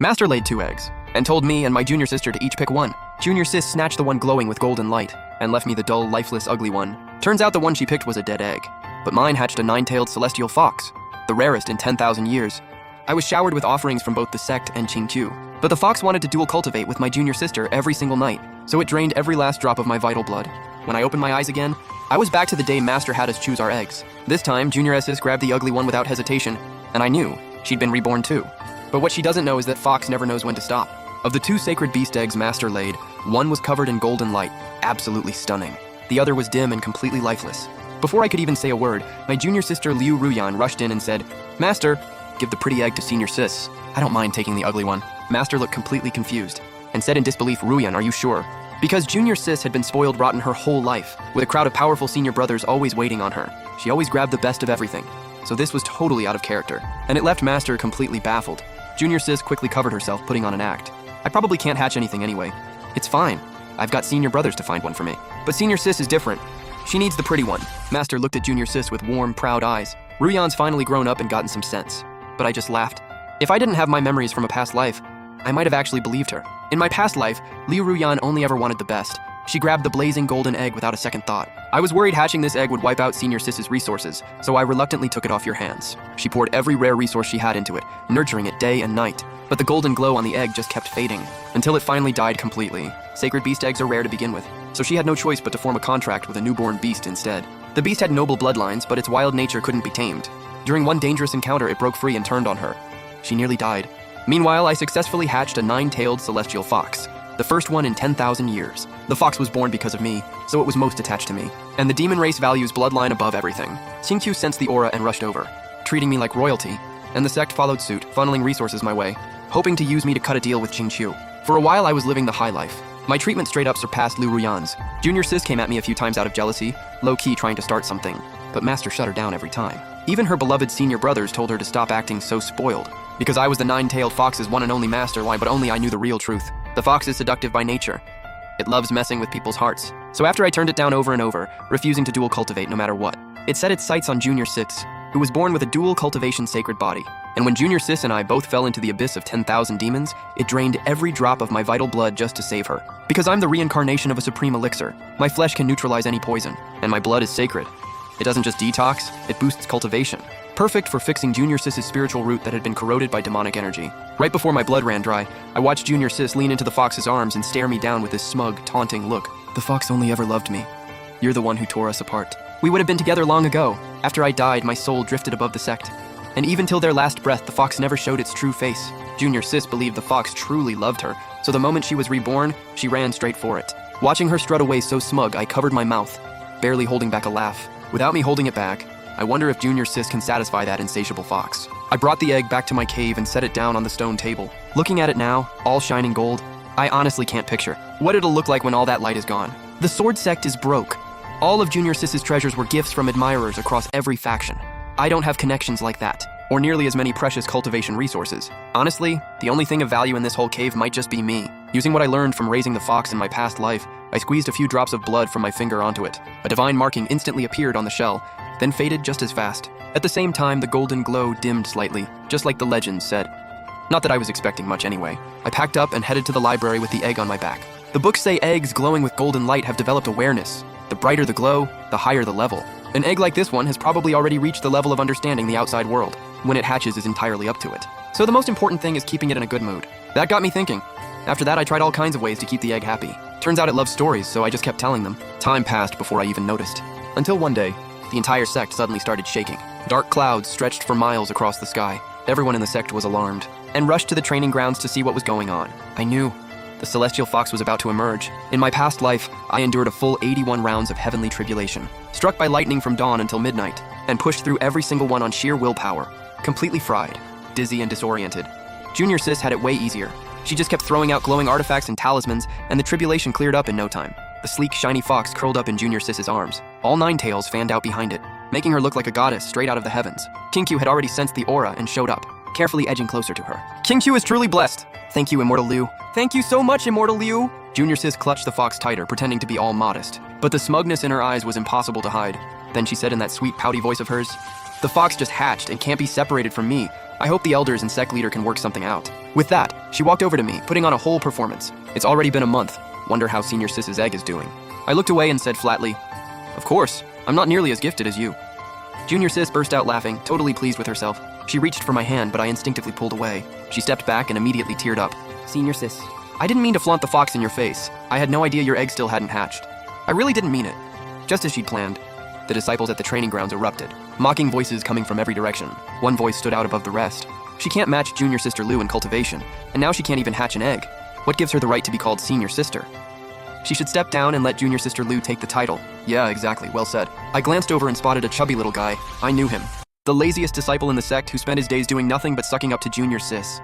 Master laid 2 eggs, and told me and my junior sister to each pick one. Junior sis snatched the one glowing with golden light, and left me the dull, lifeless, ugly one. Turns out the one she picked was a dead egg, but mine hatched a 9-tailed celestial fox, the rarest in 10,000 years. I was showered with offerings from both the sect and Qingqiu, but the fox wanted to dual cultivate with my junior sister every single night, so it drained every last drop of my vital blood. When I opened my eyes again, I was back to the day Master had us choose our eggs. This time, Junior Sis grabbed the ugly one without hesitation, and I knew she'd been reborn too. But what she doesn't know is that Fox never knows when to stop. Of the 2 sacred beast eggs Master laid, one was covered in golden light, absolutely stunning. The other was dim and completely lifeless. Before I could even say a word, my junior sister Liu Ruyan rushed in and said, "Master, give the pretty egg to Senior Sis. I don't mind taking the ugly one." Master looked completely confused and said in disbelief, "Ruyan, are you sure?" Because Junior Sis had been spoiled rotten her whole life, with a crowd of powerful senior brothers always waiting on her. She always grabbed the best of everything. So this was totally out of character, and it left Master completely baffled. Junior Sis quickly covered herself, putting on an act. "I probably can't hatch anything anyway. It's fine. I've got senior brothers to find one for me." But Senior Sis is different. She needs the pretty one. Master looked at Junior Sis with warm, proud eyes. Ruyan's finally grown up and gotten some sense. But I just laughed. If I didn't have my memories from a past life, I might have actually believed her. In my past life, Liu Ruyan only ever wanted the best. She grabbed the blazing golden egg without a second thought. I was worried hatching this egg would wipe out Senior Sis's resources, so I reluctantly took it off your hands. She poured every rare resource she had into it, nurturing it day and night. But the golden glow on the egg just kept fading, until it finally died completely. Sacred beast eggs are rare to begin with, so she had no choice but to form a contract with a newborn beast instead. The beast had noble bloodlines, but its wild nature couldn't be tamed. During one dangerous encounter, it broke free and turned on her. She nearly died. Meanwhile, I successfully hatched a 9-tailed celestial fox, the first one in 10,000 years. The fox was born because of me, so it was most attached to me. And the demon race values bloodline above everything. Qingqiu sensed the aura and rushed over, treating me like royalty, and the sect followed suit, funneling resources my way, hoping to use me to cut a deal with Qingqiu. For a while, I was living the high life. My treatment straight up surpassed Liu Ruyan's. Junior Sis came at me a few times out of jealousy, low-key trying to start something, but Master shut her down every time. Even her beloved senior brothers told her to stop acting so spoiled, because I was the 9-tailed fox's one and only master, but only I knew the real truth. The fox is seductive by nature. It loves messing with people's hearts. So after I turned it down over and over, refusing to dual cultivate no matter what, it set its sights on Junior Sis, who was born with a dual cultivation sacred body. And when Junior Sis and I both fell into the abyss of 10,000 demons, it drained every drop of my vital blood just to save her. Because I'm the reincarnation of a supreme elixir, my flesh can neutralize any poison, and my blood is sacred. It doesn't just detox, it boosts cultivation. Perfect for fixing Junior Sis's spiritual root that had been corroded by demonic energy. Right before my blood ran dry, I watched Junior Sis lean into the fox's arms and stare me down with this smug, taunting look. "The fox only ever loved me. You're the one who tore us apart. We would have been together long ago. After I died, my soul drifted above the sect. And even till their last breath, the fox never showed its true face." Junior Sis believed the fox truly loved her, so the moment she was reborn, she ran straight for it. Watching her strut away so smug, I covered my mouth, barely holding back a laugh. Without me holding it back, I wonder if Junior Sis can satisfy that insatiable fox. I brought the egg back to my cave and set it down on the stone table. Looking at it now, all shining gold, I honestly can't picture what it'll look like when all that light is gone. The sword sect is broke. All of Junior Sis's treasures were gifts from admirers across every faction. I don't have connections like that, or nearly as many precious cultivation resources. Honestly, the only thing of value in this whole cave might just be me. Using what I learned from raising the fox in my past life, I squeezed a few drops of blood from my finger onto it. A divine marking instantly appeared on the shell, then faded just as fast. At the same time, the golden glow dimmed slightly, just like the legends said. Not that I was expecting much anyway. I packed up and headed to the library with the egg on my back. The books say eggs glowing with golden light have developed awareness. The brighter the glow, the higher the level. An egg like this one has probably already reached the level of understanding the outside world. When it hatches is entirely up to it. So the most important thing is keeping it in a good mood. That got me thinking. After that, I tried all kinds of ways to keep the egg happy. Turns out it loves stories, so I just kept telling them. Time passed before I even noticed. Until one day, the entire sect suddenly started shaking. Dark clouds stretched for miles across the sky. Everyone in the sect was alarmed, and rushed to the training grounds to see what was going on. I knew. The celestial fox was about to emerge. In my past life, I endured a full 81 rounds of heavenly tribulation, struck by lightning from dawn until midnight, and pushed through every single one on sheer willpower, completely fried, dizzy and disoriented. Junior Sis had it way easier. She just kept throwing out glowing artifacts and talismans, and the tribulation cleared up in no time. The sleek, shiny fox curled up in Junior Sis's arms. All 9 tails fanned out behind it, making her look like a goddess straight out of the heavens. Qingqiu had already sensed the aura and showed up, carefully edging closer to her. "Qingqiu is truly blessed. Thank you, Immortal Liu. Thank you so much, Immortal Liu." Junior Sis clutched the fox tighter, pretending to be all modest. But the smugness in her eyes was impossible to hide. Then she said in that sweet, pouty voice of hers, The fox just hatched and can't be separated from me. I hope the elders and sect leader can work something out. With that, she walked over to me, putting on a whole performance. It's already been a month. Wonder how Senior Sis's egg is doing. I looked away and said flatly, "Of course, I'm not nearly as gifted as you." Junior Sis burst out laughing, totally pleased with herself. She reached for my hand, but I instinctively pulled away. She stepped back and immediately teared up. "Senior Sis, I didn't mean to flaunt the fox in your face. I had no idea your egg still hadn't hatched. I really didn't mean it." Just as she'd planned, the disciples at the training grounds erupted, mocking voices coming from every direction. One voice stood out above the rest. She can't match Junior Sister Lou in cultivation, and now she can't even hatch an egg. What gives her the right to be called Senior Sister? She should step down and let Junior Sister Lou take the title. Yeah, exactly, well said. I glanced over and spotted a chubby little guy. I knew him. The laziest disciple in the sect who spent his days doing nothing but sucking up to Junior Sis.